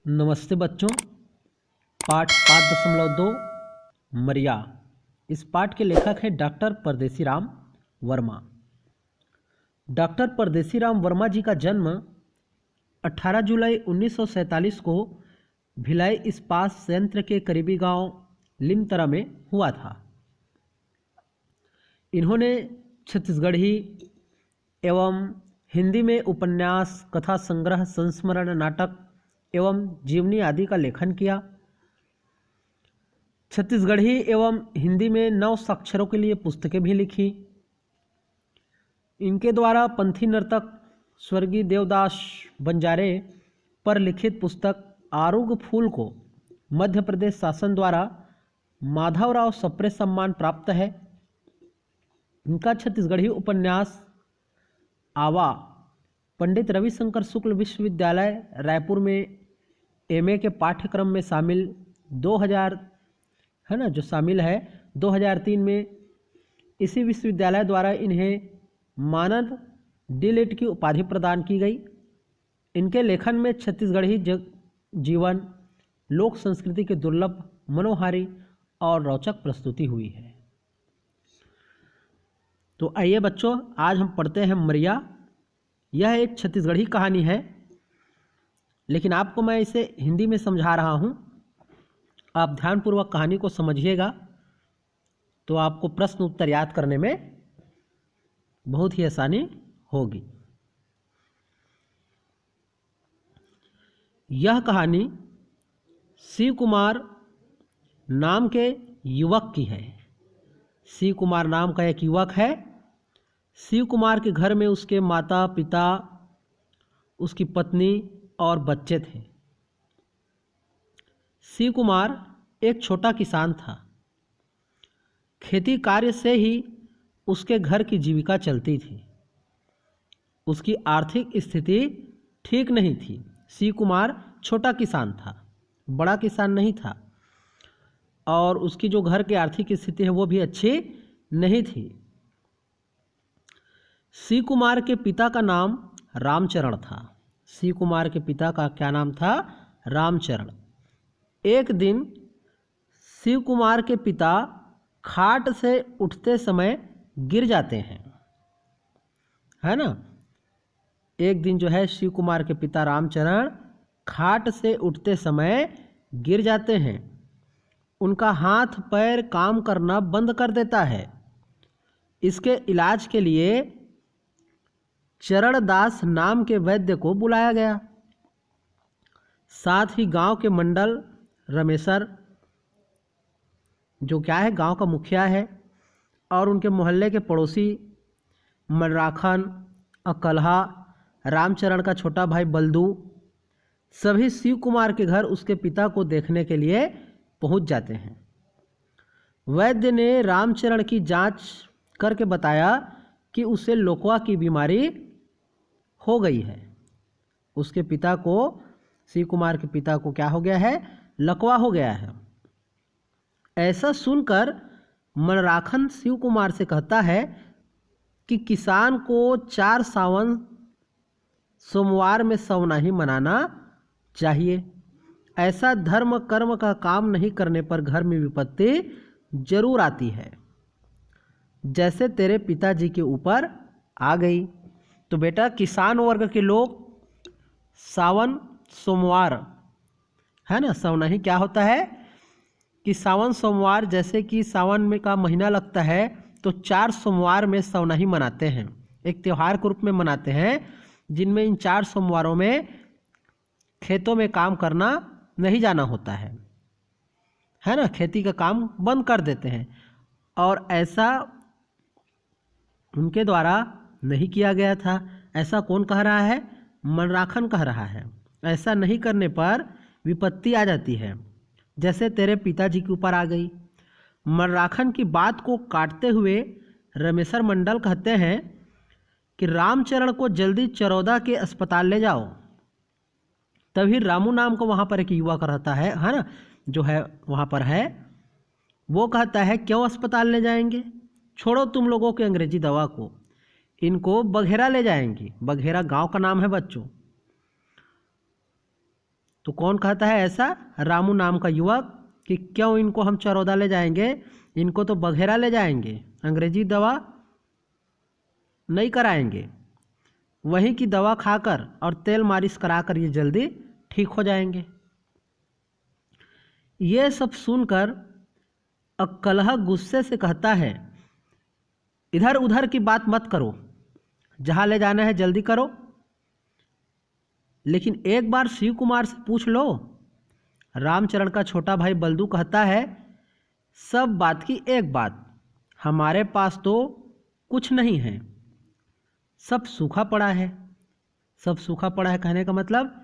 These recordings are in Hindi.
नमस्ते बच्चों। पाठ 5.2 मरिया। इस पाठ के लेखक हैं डॉक्टर परदेसी राम वर्मा। डॉक्टर परदेसी राम वर्मा जी का जन्म 18 जुलाई 1947 को भिलाई इस्पात संयंत्र के करीबी गांव लिमतरा में हुआ था। इन्होंने छत्तीसगढ़ी एवं हिंदी में उपन्यास, कथा संग्रह, संस्मरण, नाटक एवं जीवनी आदि का लेखन किया। छत्तीसगढ़ी एवं हिंदी में 9 साक्षरों के लिए पुस्तकें भी लिखी। इनके द्वारा पंथी नर्तक स्वर्गीय देवदास बंजारे पर लिखित पुस्तक आरुग फूल को मध्य प्रदेश शासन द्वारा माधवराव सप्रे सम्मान प्राप्त है। इनका छत्तीसगढ़ी उपन्यास आवा पंडित रविशंकर शुक्ल विश्वविद्यालय रायपुर में एमए के पाठ्यक्रम में शामिल 2003 में इसी विश्वविद्यालय द्वारा इन्हें मानद डीलिट की उपाधि प्रदान की गई। इनके लेखन में छत्तीसगढ़ी जीवन, लोक संस्कृति के दुर्लभ, मनोहारी और रोचक प्रस्तुति हुई है। तो आइए बच्चों, आज हम पढ़ते हैं मरिया। यह एक छत्तीसगढ़ी कहानी है, लेकिन आपको मैं इसे हिंदी में समझा रहा हूँ। आप ध्यानपूर्वक कहानी को समझिएगा तो आपको प्रश्न उत्तर याद करने में बहुत ही आसानी होगी। यह कहानी शिव कुमार नाम के युवक की है। शिव कुमार नाम का एक युवक है। शिव कुमार के घर में उसके माता पिता, उसकी पत्नी और बच्चे थे। शिव कुमार एक छोटा किसान था। खेती कार्य से ही उसके घर की जीविका चलती थी। उसकी आर्थिक स्थिति ठीक नहीं थी। शिव कुमार छोटा किसान था, बड़ा किसान नहीं था, और उसकी जो घर की आर्थिक स्थिति है वो भी अच्छी नहीं थी। शिव कुमार के पिता का नाम रामचरण था। शिव कुमार के पिता का क्या नाम था? रामचरण। एक दिन शिव कुमार के पिता खाट से उठते समय गिर जाते हैं, है ना। एक दिन जो है शिव कुमार के पिता रामचरण खाट से उठते समय गिर जाते हैं। उनका हाथ पैर काम करना बंद कर देता है। इसके इलाज के लिए चरणदास नाम के वैद्य को बुलाया गया। साथ ही गांव के मंडल रमेशर, जो क्या है गांव का मुखिया है, और उनके मोहल्ले के पड़ोसी मनराखन, अकल्हा, रामचरण का छोटा भाई बलदू, सभी शिव कुमार के घर उसके पिता को देखने के लिए पहुंच जाते हैं। वैद्य ने रामचरण की जांच करके बताया कि उसे लोकवा की बीमारी हो गई है। उसके पिता को, शिव कुमार के पिता को क्या हो गया है? लकवा हो गया है। ऐसा सुनकर मनराखन शिव कुमार से कहता है कि किसान को 4 सावन सोमवार में सवनाही मनाना चाहिए। ऐसा धर्म कर्म का काम नहीं करने पर घर में विपत्ति जरूर आती है, जैसे तेरे पिताजी के ऊपर आ गई। तो बेटा, किसान वर्ग के लोग सावन सोमवार, है ना, सवनाही क्या होता है कि सावन सोमवार, जैसे कि सावन में का महीना लगता है तो 4 सोमवार में सवनाही मनाते हैं। एक त्यौहार के रूप में मनाते हैं, जिनमें इन 4 सोमवारों में खेतों में काम करना नहीं जाना होता है ना। खेती का काम बंद कर देते हैं, और ऐसा उनके द्वारा नहीं किया गया था। ऐसा कौन कह रहा है? मनराखन कह रहा है। ऐसा नहीं करने पर विपत्ति आ जाती है, जैसे तेरे पिताजी के ऊपर आ गई। मनराखन की बात को काटते हुए रमेशर मंडल कहते हैं कि रामचरण को जल्दी चरौदा के अस्पताल ले जाओ। तभी रामू नाम को वहाँ पर एक युवक रहता है ना, जो है वहाँ पर है। वो कहता है, क्यों अस्पताल ले जाएंगे? छोड़ो तुम लोगों की अंग्रेजी दवा को, इनको बघेरा ले जाएंगे। बघेरा गांव का नाम है बच्चों। तो कौन कहता है ऐसा? रामू नाम का युवक, कि क्यों इनको हम चरौदा ले जाएंगे, इनको तो बघेरा ले जाएंगे, अंग्रेजी दवा नहीं कराएंगे, वहीं की दवा खाकर और तेल मालिश कराकर ये जल्दी ठीक हो जाएंगे। ये सब सुनकर अक्कलहा गुस्से से कहता है, इधर उधर की बात मत करो, जहाँ ले जाना है जल्दी करो। लेकिन एक बार शिव कुमार से पूछ लो। रामचरण का छोटा भाई बल्दू कहता है, सब बात की एक बात, हमारे पास तो कुछ नहीं है, सब सूखा पड़ा है। सब सूखा पड़ा है कहने का मतलब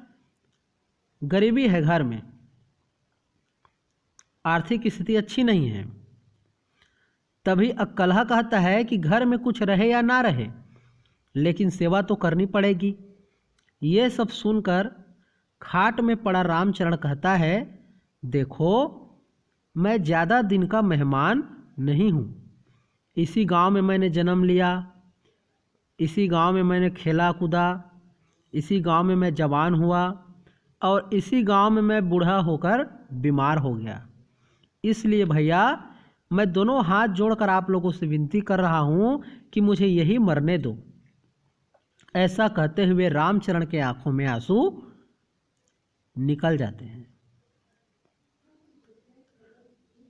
गरीबी है, घर में आर्थिक स्थिति अच्छी नहीं है। तभी अक्कलहा कहता है कि घर में कुछ रहे या ना रहे, लेकिन सेवा तो करनी पड़ेगी। ये सब सुनकर खाट में पड़ा रामचरण कहता है, देखो मैं ज़्यादा दिन का मेहमान नहीं हूँ, इसी गांव में मैंने जन्म लिया, इसी गांव में मैंने खेला कूदा, इसी गांव में मैं जवान हुआ और इसी गांव में मैं बूढ़ा होकर बीमार हो गया। इसलिए भैया मैं दोनों हाथ जोड़कर आप लोगों से विनती कर रहा हूँ कि मुझे यही मरने दो। ऐसा कहते हुए रामचरण के आंखों में आंसू निकल जाते हैं।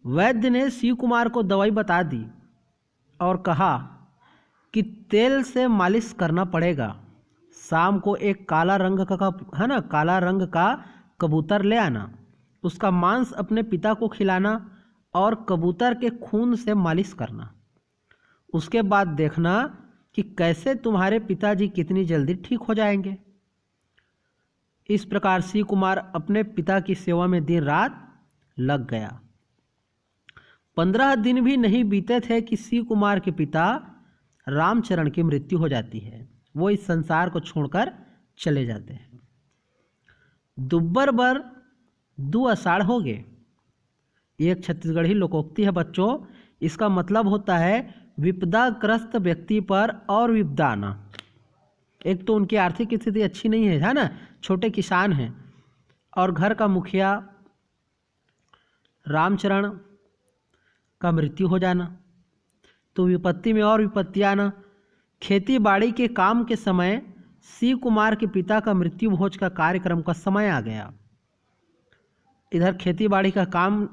वैद्य ने शिव कुमार को दवाई बता दी और कहा कि तेल से मालिश करना पड़ेगा। शाम को एक काला रंग का है ना, काला रंग का कबूतर ले आना, उसका मांस अपने पिता को खिलाना और कबूतर के खून से मालिश करना। उसके बाद देखना कि कैसे तुम्हारे पिताजी कितनी जल्दी ठीक हो जाएंगे। इस प्रकार शिव कुमार अपने पिता की सेवा में दिन रात लग गया। 15 दिन भी नहीं बीते थे कि शिव कुमार के पिता रामचरण की मृत्यु हो जाती है। वो इस संसार को छोड़कर चले जाते हैं। दुब्बर बर 2 आषाढ़ हो गए। एक छत्तीसगढ़ी लोकोक्ति है बच्चों, इसका मतलब होता है विपदाग्रस्त व्यक्ति पर और विपदा आना। एक तो उनकी आर्थिक स्थिति अच्छी नहीं है ना, छोटे किसान हैं, और घर का मुखिया रामचरण का मृत्यु हो जाना, तो विपत्ति में और विपत्ति आना। खेती बाड़ी के काम के समय शिव कुमार के पिता का मृत्यु भोज का कार्यक्रम का समय आ गया। इधर खेती बाड़ी का काम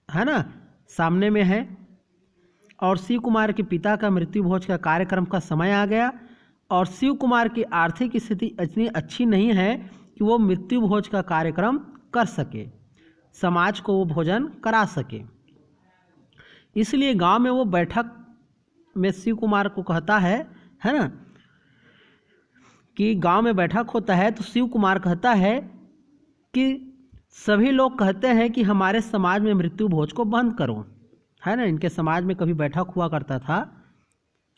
है ना सामने में है, और शिव कुमार के पिता का मृत्यु भोज का कार्यक्रम का समय आ गया, और शिव कुमार की आर्थिक स्थिति इतनी अच्छी नहीं है कि वो मृत्यु भोज का कार्यक्रम कर सके, समाज को वो भोजन करा सके। इसलिए गांव में वो बैठक में शिव कुमार को कहता है ना, कि गांव में बैठक होता है तो शिव कुमार कहता है कि सभी लोग कहते हैं कि हमारे समाज में मृत्यु भोज को बंद करो, है ना। इनके समाज में कभी बैठक हुआ करता था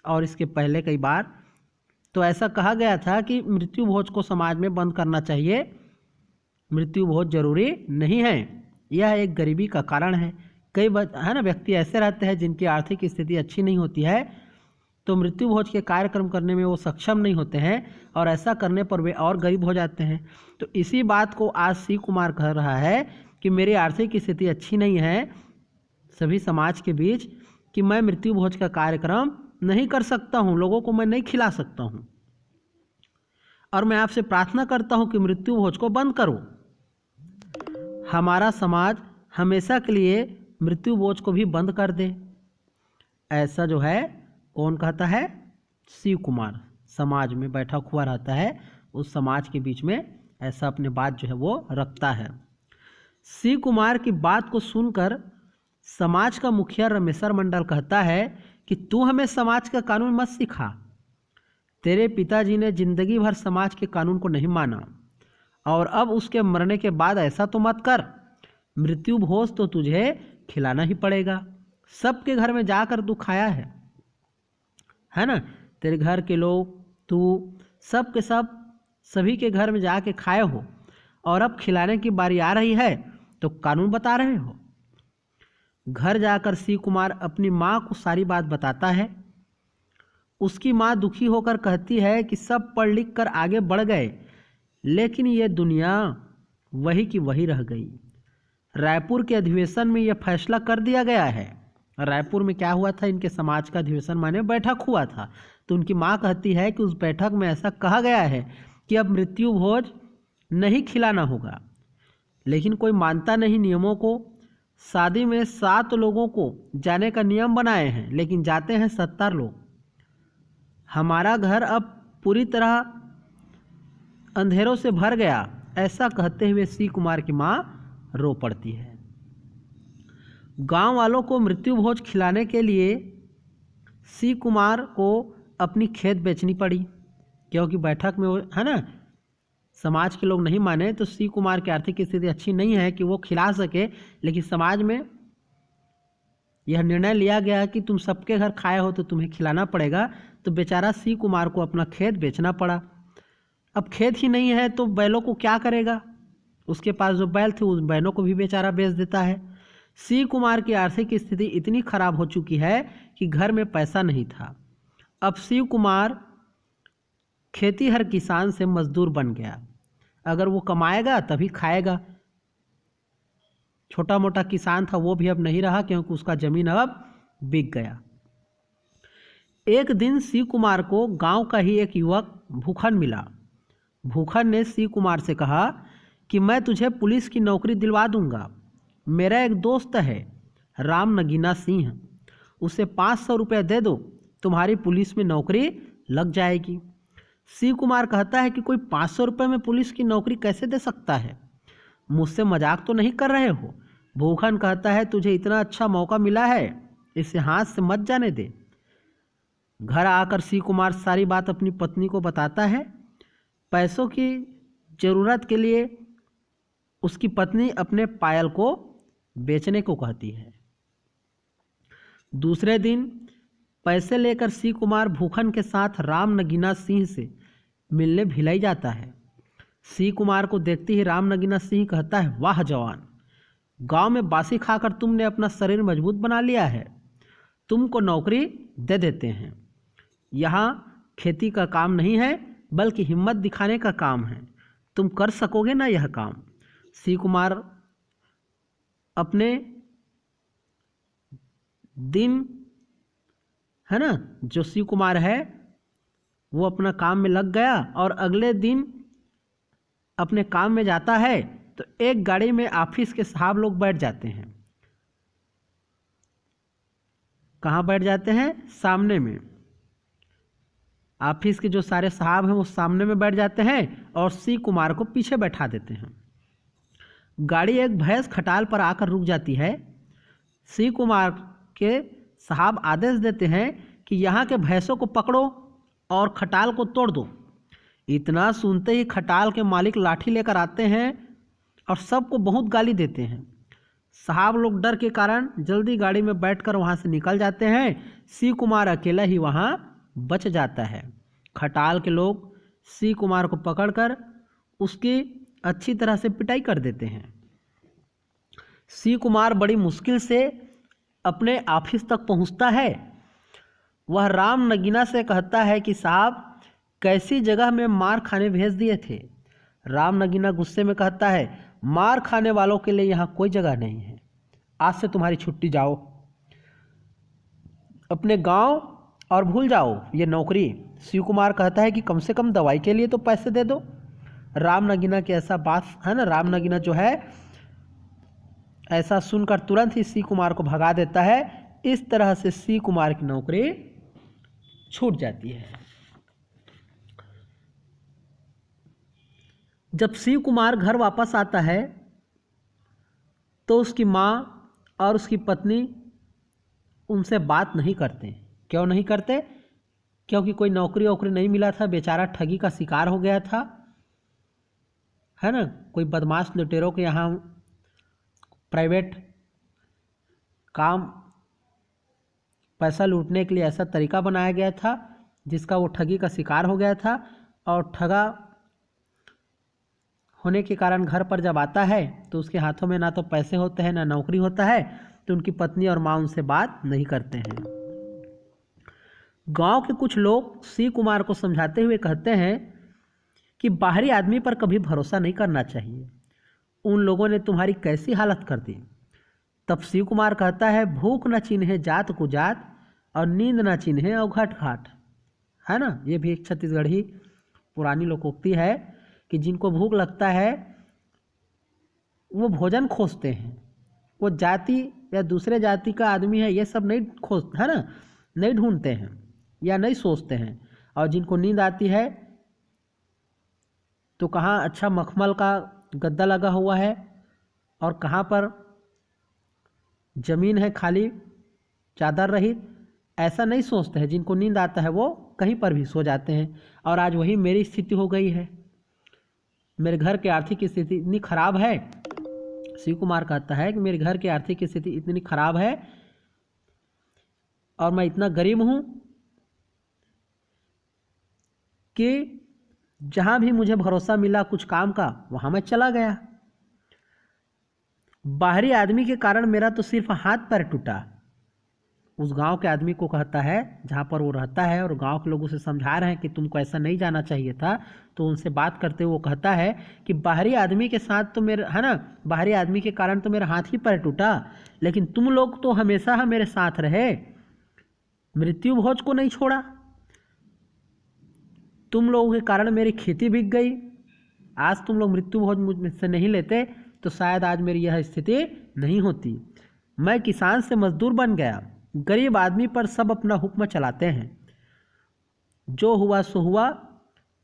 और इसके पहले कई बार तो ऐसा कहा गया था कि मृत्यु भोज को समाज में बंद करना चाहिए, मृत्यु भोज जरूरी नहीं है, यह एक गरीबी का कारण है। कई है ना व्यक्ति ऐसे रहते हैं जिनकी आर्थिक स्थिति अच्छी नहीं होती है, तो मृत्यु भोज के कार्यक्रम करने में वो सक्षम नहीं होते हैं, और ऐसा करने पर वे और गरीब हो जाते हैं। तो इसी बात को आज शिव कुमार कह रहा है कि मेरी आर्थिक स्थिति अच्छी नहीं है सभी समाज के बीच, कि मैं मृत्यु भोज का कार्यक्रम नहीं कर सकता हूँ, लोगों को मैं नहीं खिला सकता हूँ, और मैं आपसे प्रार्थना करता हूँ कि मृत्यु भोज को बंद करो। हमारा समाज हमेशा के लिए मृत्यु भोज को भी बंद कर दे। ऐसा जो है कौन कहता है? शिव कुमार। समाज में बैठक हुआ रहता है, उस समाज के बीच में ऐसा अपने बात जो है वो रखता है। शिव कुमार की बात को सुनकर समाज का मुखिया रमेश्वर मंडल कहता है कि तू हमें समाज का कानून मत सिखा, तेरे पिताजी ने जिंदगी भर समाज के कानून को नहीं माना, और अब उसके मरने के बाद ऐसा तो मत कर, मृत्यु भोज तो तुझे खिलाना ही पड़ेगा। सबके घर में जाकर तू खाया है ना, तेरे घर के लोग, तू सब के सब सभी के घर में जाके खाए हो, और अब खिलाने की बारी आ रही है तो कानून बता रहे हो। घर जाकर शिव कुमार अपनी माँ को सारी बात बताता है। उसकी माँ दुखी होकर कहती है कि सब पढ़ लिख कर आगे बढ़ गए, लेकिन ये दुनिया वही की वही रह गई। रायपुर के अधिवेशन में यह फैसला कर दिया गया है। रायपुर में क्या हुआ था, इनके समाज का अधिवेशन माने बैठक हुआ था। तो उनकी माँ कहती है कि उस बैठक में ऐसा कहा गया है कि अब मृत्यु भोज नहीं खिलाना होगा, लेकिन कोई मानता नहीं नियमों को। शादी में 7 लोगों को जाने का नियम बनाए हैं, लेकिन जाते हैं 70 लोग। हमारा घर अब पूरी तरह अंधेरों से भर गया, ऐसा कहते हुए सी कुमार की माँ रो पड़ती है। गांव वालों को मृत्यु भोज खिलाने के लिए सी कुमार को अपनी खेत बेचनी पड़ी, क्योंकि बैठक में वो है ना, समाज के लोग नहीं माने तो सी कुमार की आर्थिक स्थिति अच्छी नहीं है कि वो खिला सके। लेकिन समाज में यह निर्णय लिया गया कि तुम सबके घर खाए हो तो तुम्हें खिलाना पड़ेगा। तो बेचारा सी कुमार को अपना खेत बेचना पड़ा। अब खेत ही नहीं है तो बैलों को क्या करेगा, उसके पास जो बैल थे उस बैलों को भी बेचारा बेच देता है। सी कुमार की आर्थिक स्थिति इतनी खराब हो चुकी है कि घर में पैसा नहीं था। अब शिव कुमार खेतीहर किसान से मजदूर बन गया। अगर वो कमाएगा तभी खाएगा। छोटा मोटा किसान था वो भी अब नहीं रहा, क्योंकि उसका जमीन अब बिक गया। एक दिन शिव कुमार को गांव का ही एक युवक भूखन मिला। भूखन ने शिव कुमार से कहा कि मैं तुझे पुलिस की नौकरी दिलवा दूंगा। मेरा एक दोस्त है राम नगीना सिंह, उसे 500 रुपये दे दो, तुम्हारी पुलिस में नौकरी लग जाएगी। शिव कुमार कहता है कि कोई 500 रुपये में पुलिस की नौकरी कैसे दे सकता है, मुझसे मजाक तो नहीं कर रहे हो। भूखन कहता है तुझे इतना अच्छा मौका मिला है, इसे हाथ से मत जाने दे। घर आकर शिव कुमार सारी बात अपनी पत्नी को बताता है। पैसों की ज़रूरत के लिए उसकी पत्नी अपने पायल को बेचने को कहती है। दूसरे दिन पैसे लेकर शिव कुमार भूखन के साथ राम नगीना सिंह से मिलने भिलाई जाता है। शिव कुमार को देखते ही राम नगीना सिंह कहता है, वाह जवान, गांव में बासी खाकर तुमने अपना शरीर मजबूत बना लिया है, तुमको नौकरी दे देते हैं। यहाँ खेती का काम नहीं है बल्कि हिम्मत दिखाने का काम है, तुम कर सकोगे ना यह काम। शिव कुमार अपने दिन है ना, जो शिव कुमार है वो अपना काम में लग गया और अगले दिन अपने काम में जाता है तो एक गाड़ी में ऑफिस के साहब लोग बैठ जाते हैं। कहाँ बैठ जाते हैं? सामने में। ऑफिस के जो सारे साहब हैं वो सामने में बैठ जाते हैं और शिव कुमार को पीछे बैठा देते हैं। गाड़ी एक भैंस खटाल पर आकर रुक जाती है। शिव कुमार के साहब आदेश देते हैं कि यहाँ के भैंसों को पकड़ो और खटाल को तोड़ दो। इतना सुनते ही खटाल के मालिक लाठी लेकर आते हैं और सबको बहुत गाली देते हैं। साहब लोग डर के कारण जल्दी गाड़ी में बैठकर वहाँ से निकल जाते हैं। शिव कुमार अकेला ही वहाँ बच जाता है। खटाल के लोग शिव कुमार को पकड़कर उसकी अच्छी तरह से पिटाई कर देते हैं। शिव कुमार बड़ी मुश्किल से अपने ऑफिस तक पहुंचता है। वह राम नगीना से कहता है कि साहब कैसी जगह में मार खाने भेज दिए थे। राम नगीना गुस्से में कहता है, मार खाने वालों के लिए यहाँ कोई जगह नहीं है, आज से तुम्हारी छुट्टी, जाओ अपने गांव और भूल जाओ ये नौकरी। शिव कुमार कहता है कि कम से कम दवाई के लिए तो पैसे दे दो। राम नगीना की ऐसा बात है ना, राम नगीना जो है ऐसा सुनकर तुरंत ही शिव कुमार को भगा देता है। इस तरह से शिव कुमार की नौकरी छूट जाती है। जब शिव कुमार घर वापस आता है तो उसकी माँ और उसकी पत्नी उनसे बात नहीं करते। क्यों नहीं करते? क्योंकि कोई नौकरी वोकरी नहीं मिला था, बेचारा ठगी का शिकार हो गया था, है ना। कोई बदमाश लुटेरों के यहाँ प्राइवेट काम पैसा लूटने के लिए ऐसा तरीका बनाया गया था जिसका वो ठगी का शिकार हो गया था। और ठगा होने के कारण घर पर जब आता है तो उसके हाथों में ना तो पैसे होते हैं ना नौकरी होता है, तो उनकी पत्नी और माँ उनसे बात नहीं करते हैं। गांव के कुछ लोग शिव कुमार को समझाते हुए कहते हैं कि बाहरी आदमी पर कभी भरोसा नहीं करना चाहिए, उन लोगों ने तुम्हारी कैसी हालत कर दी। तब शिव कुमार कहता है, भूख न चिन्हे जात को जात और नींद न चिन्हे अवघट घाट, है ना। ये भी एक छत्तीसगढ़ी पुरानी लोकोक्ति है कि जिनको भूख लगता है वो भोजन खोजते हैं, वो जाति या दूसरे जाति का आदमी है ये सब नहीं खोजते, है ना, नहीं ढूंढते हैं या नहीं सोचते हैं। और जिनको नींद आती है तो कहाँ अच्छा मखमल का गद्दा लगा हुआ है और कहाँ पर ज़मीन है खाली चादर रहित, ऐसा नहीं सोचते हैं। जिनको नींद आता है वो कहीं पर भी सो जाते हैं। और आज वही मेरी स्थिति हो गई है। मेरे घर की आर्थिक स्थिति इतनी खराब है, शिव कुमार कहता है कि मेरे घर की आर्थिक स्थिति इतनी खराब है और मैं इतना गरीब हूँ कि जहाँ भी मुझे भरोसा मिला कुछ काम का वहाँ मैं चला गया। बाहरी आदमी के कारण मेरा तो सिर्फ हाथ पैर टूटा। उस गांव के आदमी को कहता है जहाँ पर वो रहता है, और गांव के लोग उसे समझा रहे हैं कि तुमको ऐसा नहीं जाना चाहिए था। तो उनसे बात करते हुए वो कहता है कि बाहरी आदमी के साथ तो मेरे, है ना, बाहरी आदमी के कारण तो मेरा हाथ ही पैर टूटा, लेकिन तुम लोग तो हमेशा मेरे साथ रहे, मृत्यु भोज को नहीं छोड़ा। तुम लोगों के कारण मेरी खेती बिक गई। आज तुम लोग मृत्यु भोज मुझसे नहीं लेते तो शायद आज मेरी यह स्थिति नहीं होती। मैं किसान से मजदूर बन गया। गरीब आदमी पर सब अपना हुक्म चलाते हैं। जो हुआ सो हुआ।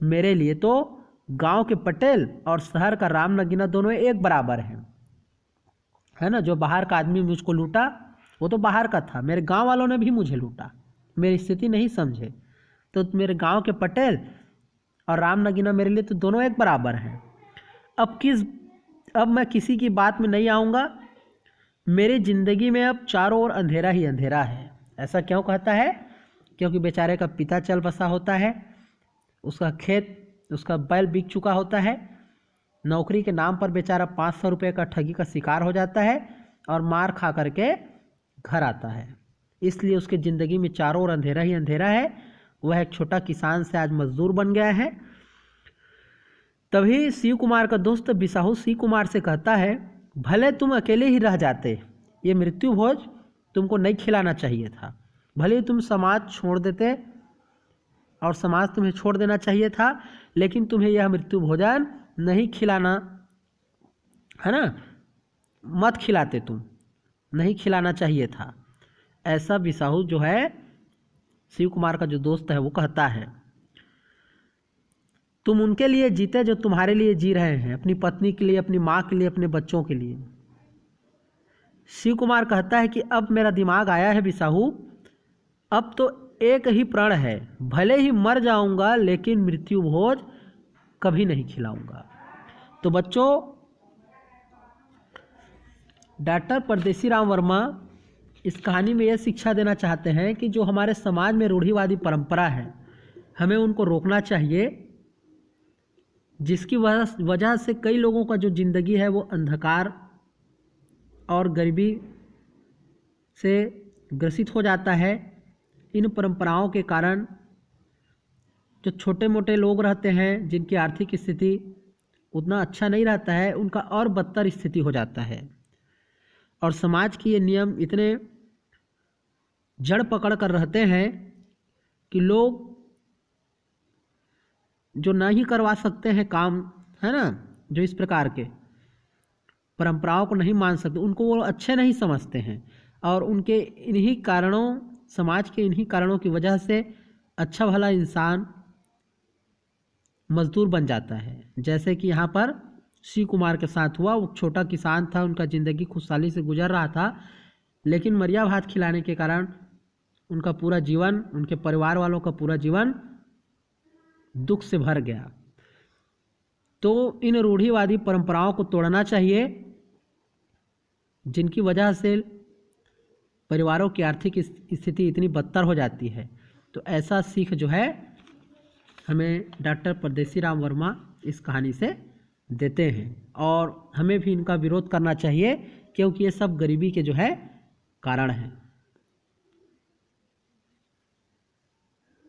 मेरे लिए तो गांव के पटेल और शहर का राम नगीना दोनों एक बराबर हैं, है ना। जो बाहर का आदमी मुझको लूटा वो तो बाहर का था, मेरे गांव वालों ने भी मुझे लूटा, मेरी स्थिति नहीं समझे। तो मेरे गांव के पटेल और राम नगीना मेरे लिए तो दोनों एक बराबर हैं। अब मैं किसी की बात में नहीं आऊँगा। मेरी ज़िंदगी में अब चारों ओर अंधेरा ही अंधेरा है। ऐसा क्यों कहता है? क्योंकि बेचारे का पिता चल बसा होता है, उसका खेत, उसका बैल बिक चुका होता है, नौकरी के नाम पर बेचारा 500 रुपये का ठगी का शिकार हो जाता है और मार खा करके घर आता है। इसलिए उसकी ज़िंदगी में चारों ओर अंधेरा ही अंधेरा है। वह एक छोटा किसान से आज मजदूर बन गया है। तभी शिव कुमार का दोस्त बिसाहू शिव कुमार से कहता है, भले तुम अकेले ही रह जाते, ये मृत्यु भोज तुमको नहीं खिलाना चाहिए था। भले ही तुम समाज छोड़ देते और समाज तुम्हें छोड़ देना चाहिए था, लेकिन तुम्हें यह मृत्यु भोजन नहीं खिलाना, है ना, मत खिलाते, तुम नहीं खिलाना चाहिए था। ऐसा बिसाहू जो है, शिव कुमार का जो दोस्त है, वो कहता है। तुम उनके लिए जीते जो तुम्हारे लिए जी रहे हैं, अपनी पत्नी के लिए, अपनी माँ के लिए, अपने बच्चों के लिए। शिव कुमार कहता है कि अब मेरा दिमाग आया है बिसाहू, अब तो एक ही प्रण है, भले ही मर जाऊंगा लेकिन मृत्यु भोज कभी नहीं खिलाऊंगा। तो बच्चों, डॉक्टर परदेसी राम वर्मा इस कहानी में यह शिक्षा देना चाहते हैं कि जो हमारे समाज में रूढ़िवादी परंपरा है, हमें उनको रोकना चाहिए, जिसकी वजह से कई लोगों का जो ज़िंदगी है वो अंधकार और गरीबी से ग्रसित हो जाता है। इन परंपराओं के कारण जो छोटे मोटे लोग रहते हैं, जिनकी आर्थिक स्थिति उतना अच्छा नहीं रहता है, उनका और बदतर स्थिति हो जाता है। और समाज के ये नियम इतने जड़ पकड़ कर रहते हैं कि लोग जो नहीं करवा सकते हैं काम, है ना, जो इस प्रकार के परंपराओं को नहीं मान सकते, उनको वो अच्छे नहीं समझते हैं। और उनके इन्हीं कारणों, समाज के इन्हीं कारणों की वजह से अच्छा भला इंसान मजदूर बन जाता है। जैसे कि यहाँ पर शिव कुमार के साथ हुआ। वो छोटा किसान था, उनका ज़िंदगी खुशहाली से गुजर रहा था, लेकिन मरिया भात खिलाने के कारण उनका पूरा जीवन, उनके परिवार वालों का पूरा जीवन दुख से भर गया। तो इन रूढ़िवादी परंपराओं को तोड़ना चाहिए, जिनकी वजह से परिवारों की आर्थिक स्थिति इतनी बदतर हो जाती है। तो ऐसा सीख जो है हमें डॉक्टर परदेसी राम वर्मा इस कहानी से देते हैं, और हमें भी इनका विरोध करना चाहिए, क्योंकि ये सब गरीबी के जो है कारण हैं।